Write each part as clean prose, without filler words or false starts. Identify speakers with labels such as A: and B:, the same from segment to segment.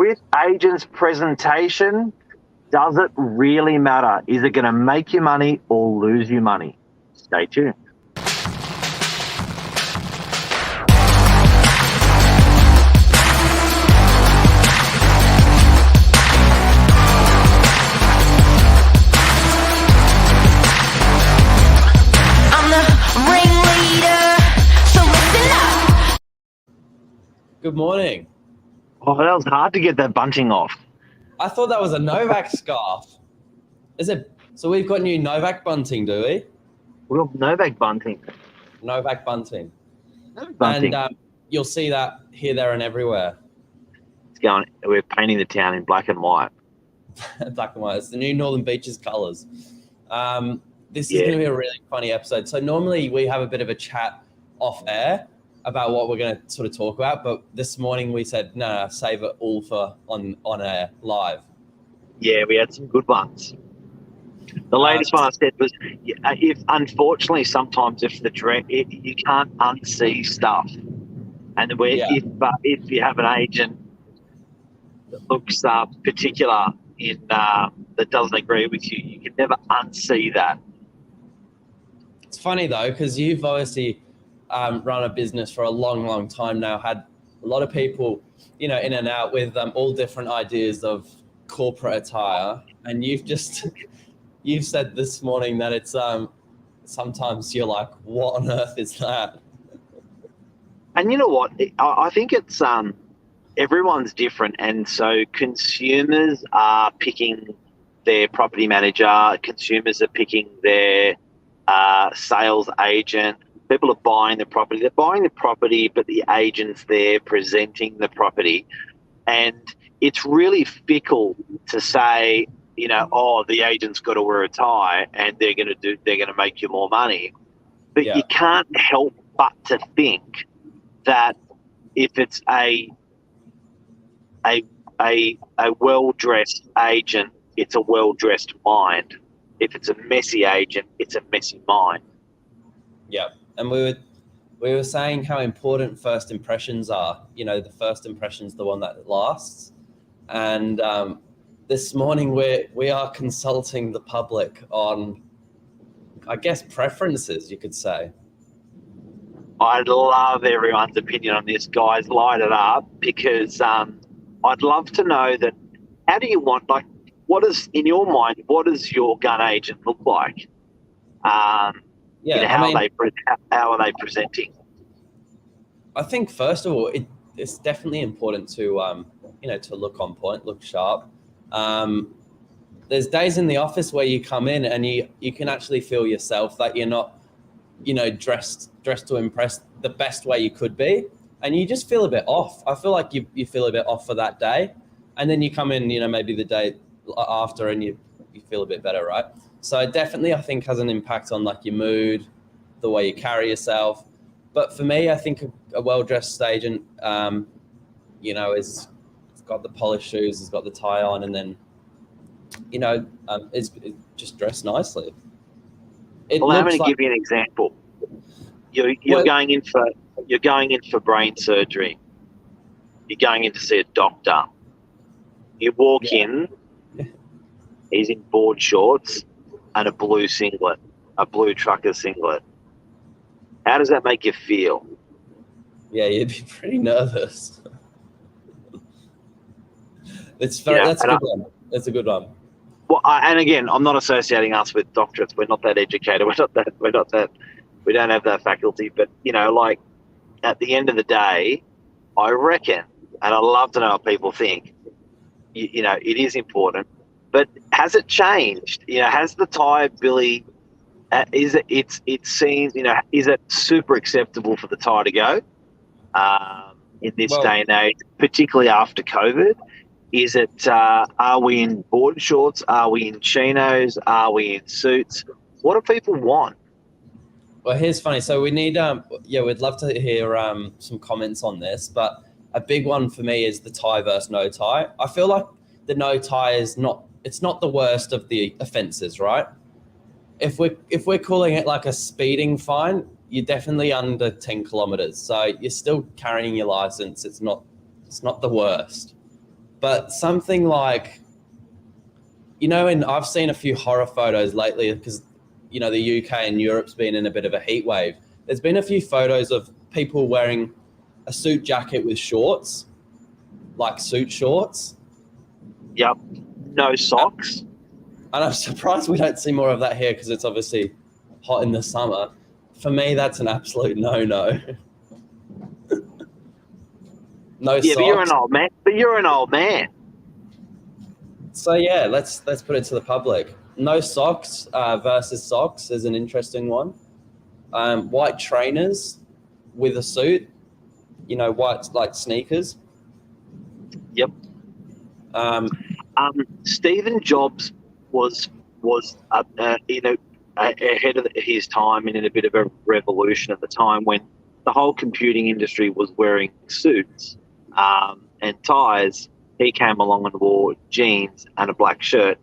A: with agents' presentation, does it really matter? Is it going to make you money or lose you money? Stay tuned.
B: Good morning.
A: Oh, that was hard to get that bunting off.
B: I thought that was a Novak scarf. Is it? So we've got new Novak bunting, do we?
A: We've got Novak bunting.
B: Novak bunting.
A: Novak bunting.
B: And you'll see that here, there, and everywhere.
A: It's going. We're painting the town in black and white.
B: Black and white. It's the new Northern Beaches colours. This is going to be a really funny episode. So normally we have a bit of a chat off air about what we're going to sort of talk about, but this morning we said no, save it all for on air live.
A: Yeah, we had some good ones. The latest one I said was, if unfortunately sometimes if you can't unsee stuff, and if you have an agent that looks particular in that doesn't agree with you, you can never unsee that.
B: It's funny though, because you've obviously run a business for a long, long time now, had a lot of people, in and out with all different ideas of corporate attire. And you've said this morning that it's sometimes you're like, what on earth is that?
A: And you know what? I think it's everyone's different. And so consumers are picking their property manager, consumers are picking their sales agent. People are buying the property. They're buying the property, but the agent's there presenting the property. And it's really fickle to say, the agent's got to wear a tie and they're going to make you more money. But you can't help but to think that if it's a well-dressed agent, it's a well-dressed mind. If it's a messy agent, it's a messy mind.
B: Yeah. And we were saying how important first impressions are. The first impression's the one that lasts. And this morning we are consulting the public on, I guess, preferences, you could say.
A: I'd love everyone's opinion on this, guys. Light it up, because I'd love to know that. How do you want, what is, in your mind, what does your gun agent look like? How are they presenting?
B: I think first of all, it's definitely important to to look on point, look sharp. There's days in the office where you come in and you can actually feel yourself, that you're not dressed to impress the best way you could be, and you just feel a bit off. I feel like you feel a bit off for that day, and then you come in maybe the day after and you feel a bit better, right? So it definitely, I think, has an impact on your mood, the way you carry yourself. But for me, I think a well-dressed agent, it's got the polished shoes, it's got the tie on, and then, it's just dressed nicely.
A: Allow me to give you an example. You're going in for brain surgery. You're going in to see a doctor. You walk in. He's in board shorts and a blue singlet, a blue trucker singlet. How does that make you feel?
B: Yeah, you'd be pretty nervous. That's a good one. That's a good one.
A: Well, and again, I'm not associating us with doctorates. We're not that educated. We don't have that faculty. But at the end of the day, I reckon, and I'd love to know what people think. It is important. But has it changed? Has the tie, Billy? Is it super acceptable for the tie to go in this day and age, particularly after COVID? Is it? Are we in board shorts? Are we in chinos? Are we in suits? What do people want?
B: Well, here's funny. So we need, we'd love to hear some comments on this. But a big one for me is the tie versus no tie. I feel like the no tie is not. It's not the worst of the offences, right? If we're calling it like a speeding fine, you're definitely under 10 kilometres. So you're still carrying your license. It's not the worst. But something like, and I've seen a few horror photos lately because, the UK and Europe's been in a bit of a heat wave. There's been a few photos of people wearing a suit jacket with shorts, like suit shorts.
A: Yep. No socks.
B: And I'm surprised we don't see more of that here because it's obviously hot in the summer. For me, that's an absolute no-no. No
A: Yeah,
B: socks.
A: but you're an old man.
B: So yeah, let's put it to the public. No socks versus socks is an interesting one. White trainers with a suit, white like sneakers.
A: Yep. Stephen Jobs was ahead of his time and in a bit of a revolution at the time when the whole computing industry was wearing suits and ties. He came along and wore jeans and a black shirt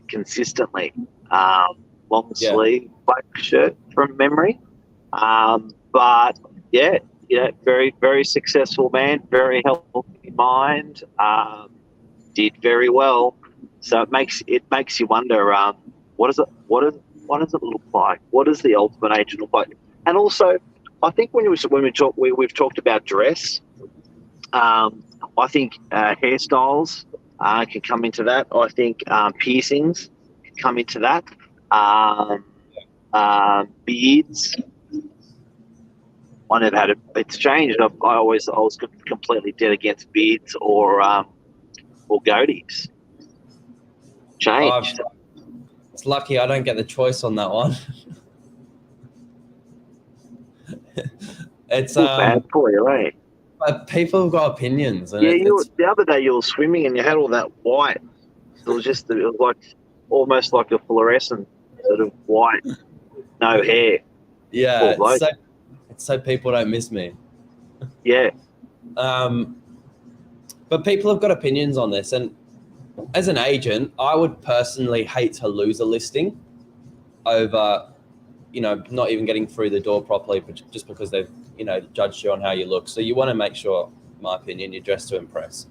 A: consistently, long sleeve black shirt from memory. But yeah, very, very successful man, very healthy mind, did very well. So it makes you wonder, what does it look like? What does the ultimate agent look like? And also, I think we've talked about dress. I think hairstyles can come into that. I think piercings can come into that. Beards. I never had it. It's changed. I was completely dead against beards or goatees. Changed.
B: It's lucky I don't get the choice on that one. It's
A: bad for you, right?
B: But people have got opinions. And
A: the other day you were swimming and you had all that white. It was like almost like a fluorescent sort of white, no hair.
B: Yeah, it's so people don't miss me.
A: Yeah.
B: But people have got opinions on this, and as an agent, I would personally hate to lose a listing over, not even getting through the door properly, but just because they've, judged you on how you look. So you want to make sure, in my opinion, you're dressed to impress.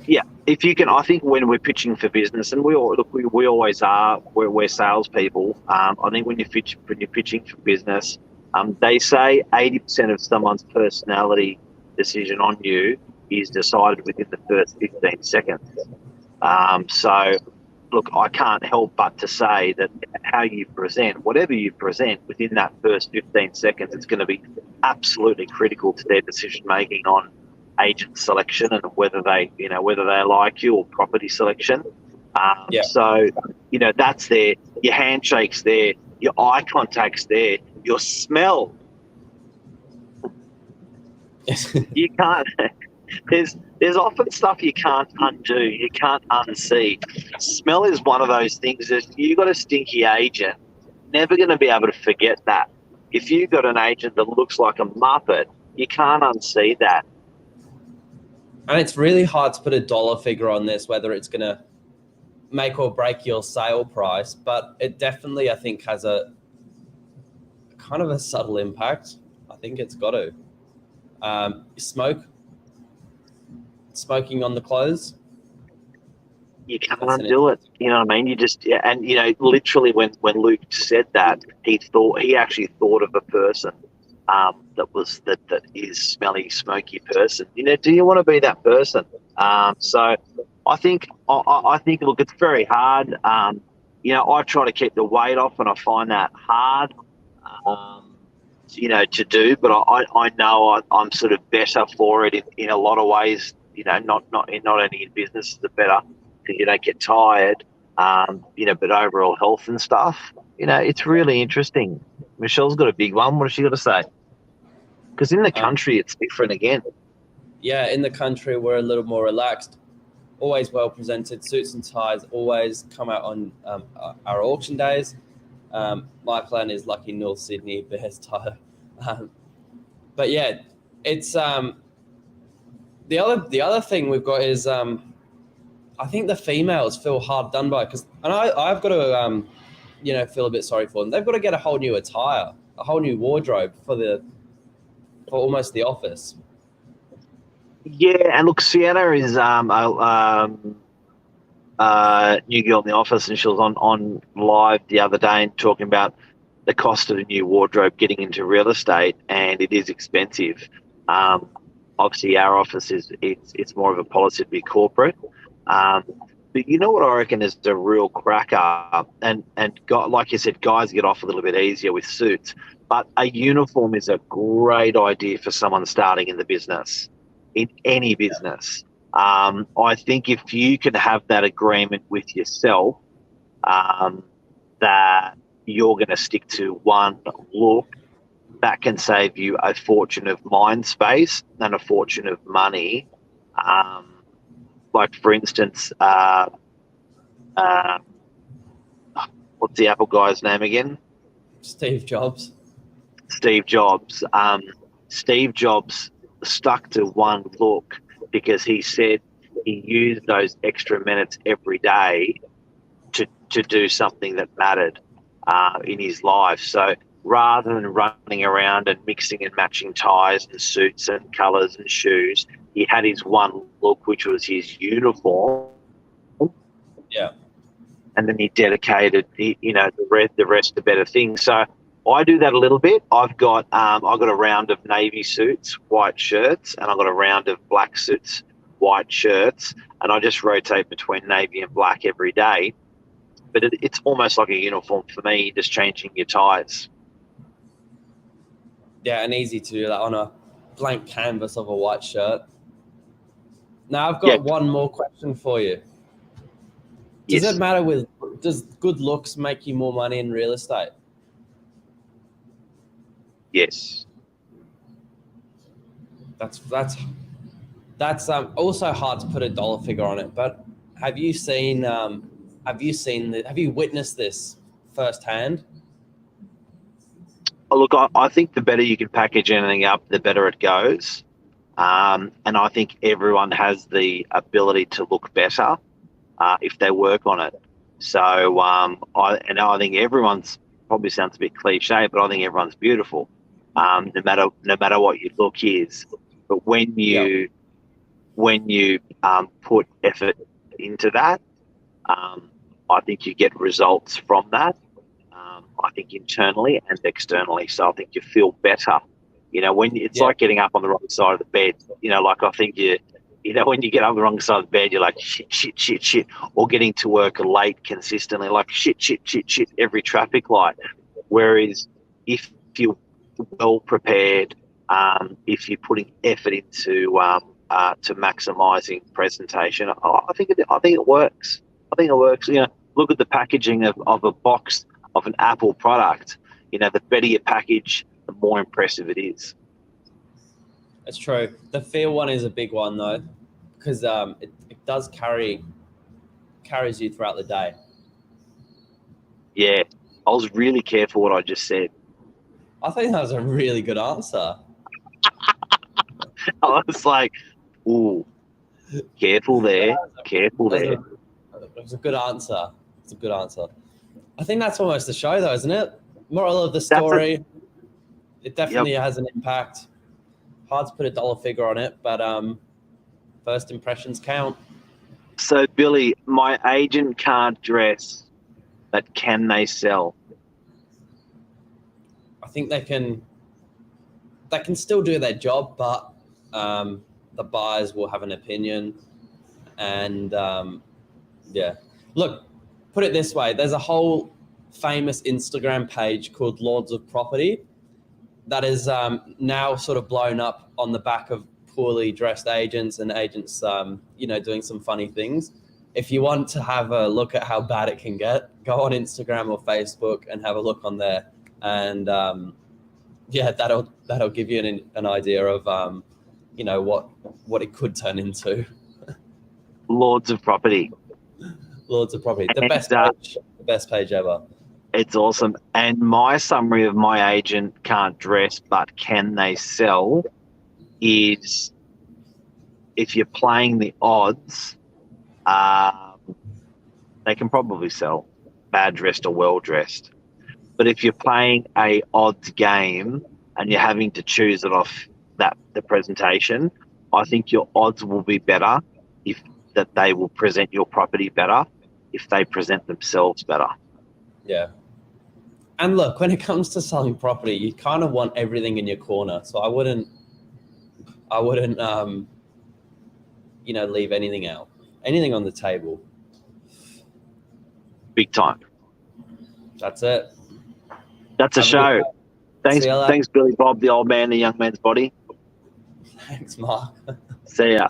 A: Yeah, if you can, I think when we're pitching for business, and we always are, we're salespeople. I think when you're pitching for business, they say 80% of someone's personality decision on you is decided within the first 15 seconds. So, look, I can't help but to say that how you present, whatever you present within that first 15 seconds, it's going to be absolutely critical to their decision making on agent selection and whether they like you, or property selection. So, that's there. Your handshake's there. Your eye contact's there. Your smell. You can't. There's often stuff you can't undo. You can't unsee. Smell is one of those things that you got a stinky agent, never going to be able to forget that. If you've got an agent that looks like a muppet, you can't unsee that.
B: And it's really hard to put a dollar figure on this, whether it's going to make or break your sale price, but it definitely, I think, has a kind of a subtle impact. I think it's got to. Smoking on the clothes.
A: You can't undo it. You know what I mean? You just, and literally when Luke said that, he actually thought of a person that is smelly, smoky person. Do you want to be that person? So I think look, it's very hard. I try to keep the weight off, and I find that hard. To do, but I know I'm sort of better for it in a lot of ways. Not only in business, the better because you don't get tired. But overall health and stuff. It's really interesting. Michelle's got a big one. What has she got to say? Because in the country, it's different again.
B: Yeah, in the country, we're a little more relaxed. Always well presented. Suits and ties always come out on our auction days. My plan is Lucky North Sydney, best tire. But yeah, it's the other thing we've got is I think the females feel hard done by and I've got to feel a bit sorry for them. They've got to get a whole new attire, a whole new wardrobe for almost the office.
A: Yeah, and look, Sienna is new girl in the office, and she was on live the other day and talking about the cost of a new wardrobe getting into real estate, and it is expensive. Um, Obviously, our office is it's more of a policy to be corporate. Um, but you know what I reckon is a real cracker, and like you said, guys get off a little bit easier with suits. But a uniform is a great idea for someone starting in the business, in any business. I think if you can have that agreement with yourself, um, that you're going to stick to one look, that can save you a fortune of mind space and a fortune of money. Um, like, for instance, uh, what's the Apple guy's name again?
B: Steve Jobs.
A: Steve Jobs. Steve Jobs stuck to one look because he said he used those extra minutes every day to do something that mattered in his life. So rather than running around and mixing and matching ties and suits and colours and shoes, he had his one look, which was his uniform,
B: Yeah.
A: and then he dedicated, the rest to better things. So I do that a little bit. I've got a round of navy suits, white shirts, and I've got a round of black suits, white shirts, and I just rotate between navy and black every day. But it's almost like a uniform for me, just changing your ties.
B: Yeah, and easy to do that on a blank canvas of a white shirt. Now I've
A: Yeah.
B: got one more question for you. Does
A: Yes.
B: it matter does good looks make you more money in real estate?
A: Yes.
B: That's also hard to put a dollar figure on it, but have you witnessed this firsthand?
A: Oh, look, I think the better you can package anything up, the better it goes. And I think everyone has the ability to look better if they work on it. So I think everyone's, probably sounds a bit cliche, but I think everyone's beautiful, no matter what your look is. But when you put effort into that, I think you get results from that. I think internally and externally. So I think you feel better. When it's like getting up on the wrong side of the bed. Like, I think when you get up on the wrong side of the bed, you're like shit, shit, shit, shit, or getting to work late consistently, like shit, shit, shit, shit, every traffic light. Whereas if you're well prepared, if you're putting effort into to maximising presentation, I think it works. I think it works. Look at the packaging of a box of an Apple product. The better your package, the more impressive it is.
B: It's true. The feel one is a big one though, because it does carries you throughout the day.
A: Yeah, I was really careful what I just said.
B: I think that was a really good answer.
A: I was like, ooh, careful there, careful there.
B: It was a good answer. It's a good answer. I think that's almost the show though, isn't it? Moral of the story, it definitely has an impact. Hard to put a dollar figure on it, but first impressions count.
A: So, Billy, my agent can't dress, but can they sell?
B: I think they can still do their job, but the buyers will have an opinion. And look, put it this way, there's a whole famous Instagram page called Lords of Property that is now sort of blown up on the back of poorly dressed agents and agents, doing some funny things. If you want to have a look at how bad it can get, go on Instagram or Facebook and have a look on there. And that'll give you an idea of what it could turn into.
A: Lords of Property.
B: Lords of Property, the best page ever.
A: It's awesome. And my summary of my agent can't dress, but can they sell is, if you're playing the odds, they can probably sell, bad dressed or well dressed. But if you're playing a odds game and you're having to choose it off the presentation, I think your odds will be better if that they will present your property better if they present themselves better.
B: Yeah. And look, when it comes to selling property, you kind of want everything in your corner. So I wouldn't, leave anything out, anything on the table.
A: Big time.
B: That's it.
A: That's a
B: Have a
A: show.
B: good day.
A: Thanks, Billy Bob, the old man, the young man's body.
B: Thanks, Mark.
A: See ya.